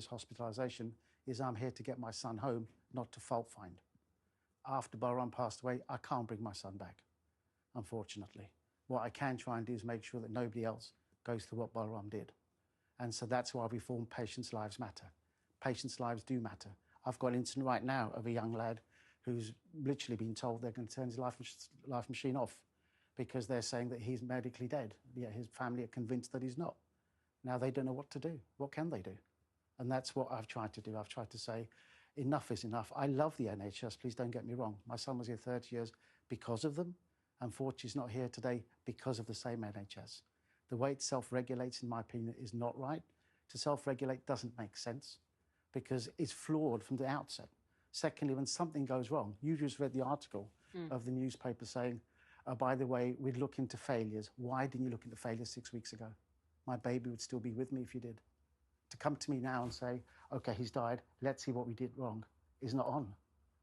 This hospitalisation is I'm here to get my son home, not to fault find. After Balram passed away, I can't bring my son back, unfortunately. What I can try and do is make sure that nobody else goes through what Balram did. And so that's why we formed Patients' Lives Matter. Patients' lives do matter. I've got an incident right now of a young lad who's literally been told they're going to turn his life machine off because they're saying that he's medically dead, yet his family are convinced that he's not. Now they don't know what to do. What can they do? And that's what I've tried to do. I've tried to say, enough is enough. I love the NHS, please don't get me wrong. My son was here 30 years because of them. Unfortunately, he's not here today because of the same NHS. The way it self-regulates, in my opinion, is not right. To self-regulate doesn't make sense because it's flawed from the outset. Secondly, when something goes wrong, you just read the article of the newspaper saying, by the way, we'd look into failures. Why didn't you look into failures 6 weeks ago? My baby would still be with me if you did. To come to me now and say, OK, he's died, let's see what we did wrong, is not on.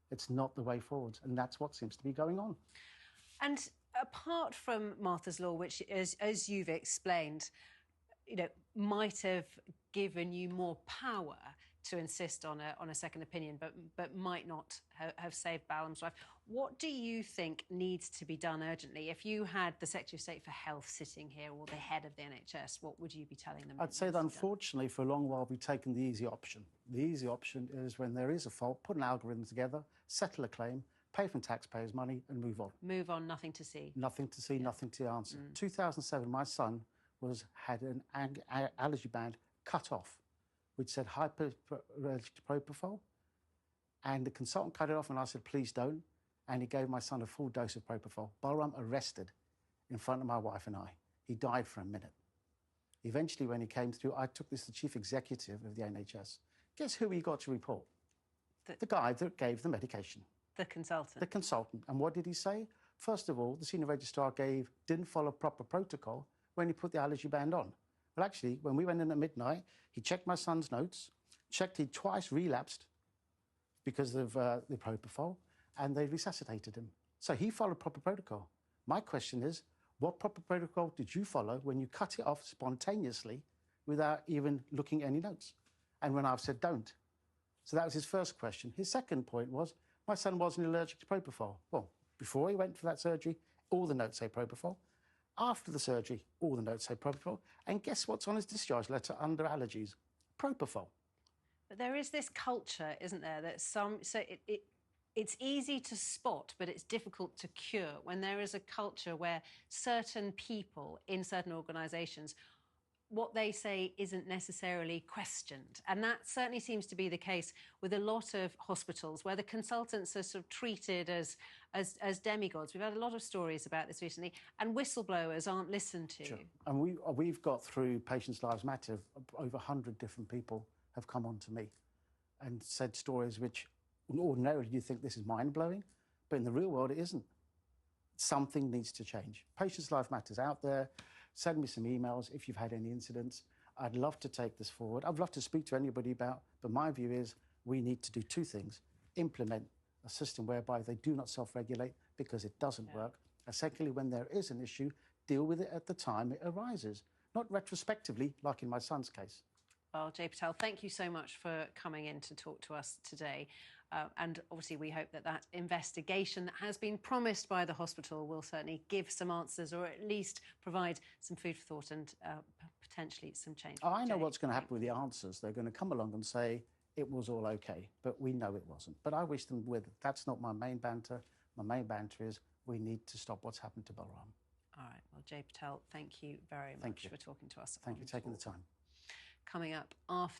It's not the way forward, and that's what seems to be going on. And apart from Martha's Law, which, as you've explained, might have given you more power to insist on a second opinion, but might not have saved Balram's life. What do you think needs to be done urgently? If you had the Secretary of State for Health sitting here or the head of the NHS, what would you be telling them? I'd say that unfortunately for a long while we've taken the easy option. The easy option is when there is a fault, put an algorithm together, settle a claim, pay from taxpayers' money and move on. Move on, nothing to see. Nothing to see, nothing to answer. 2007, my son had an allergy band cut off, which said hyperallergic to propofol, and the consultant cut it off and I said, please don't, and he gave my son a full dose of propofol. Balram arrested in front of my wife and I. He died for a minute. Eventually, when he came through, I took this to the chief executive of the NHS. Guess who he got to report? The guy that gave the medication. The consultant? The consultant. And what did he say? First of all, the senior registrar didn't follow proper protocol when he put the allergy band on. Well, actually, when we went in at midnight, he checked my son's notes, checked he'd twice relapsed because of the propofol, and they resuscitated him. So he followed proper protocol. My question is, what proper protocol did you follow when you cut it off spontaneously without even looking at any notes? And when I've said don't. So that was his first question. His second point was, my son wasn't allergic to propofol. Well, before he went for that surgery, all the notes say propofol. After the surgery, all the notes say propofol. And guess what's on his discharge letter under allergies? Propofol. But there is this culture, isn't there, that it's easy to spot, but it's difficult to cure when there is a culture where certain people in certain organisations, what they say isn't necessarily questioned. And that certainly seems to be the case with a lot of hospitals where the consultants are sort of treated as demigods. We've had a lot of stories about this recently, and whistleblowers aren't listened to. Sure. And we've got through Patients' Lives Matter, over 100 different people have come on to me and said stories which ordinarily you think this is mind-blowing, but in the real world it isn't. Something needs to change. Patients' Life Matters out there. Send me some emails if you've had any incidents. I'd love to take this forward. I'd love to speak to anybody about, but my view is we need to do two things. Implement a system whereby they do not self-regulate because it doesn't work. And secondly, when there is an issue, deal with it at the time it arises, not retrospectively, like in my son's case. Well, Jay Patel, thank you so much for coming in to talk to us today. And obviously we hope that investigation that has been promised by the hospital will certainly give some answers or at least provide some food for thought and potentially some change. I know what's going to happen with the answers. They're going to come along and say it was all OK, but we know it wasn't. But I wish them with. That's not my main banter. My main banter is we need to stop what's happened to Balram. All right. Well, Jay Patel, thank you very much for talking to us. Thank you for taking the time. Coming up after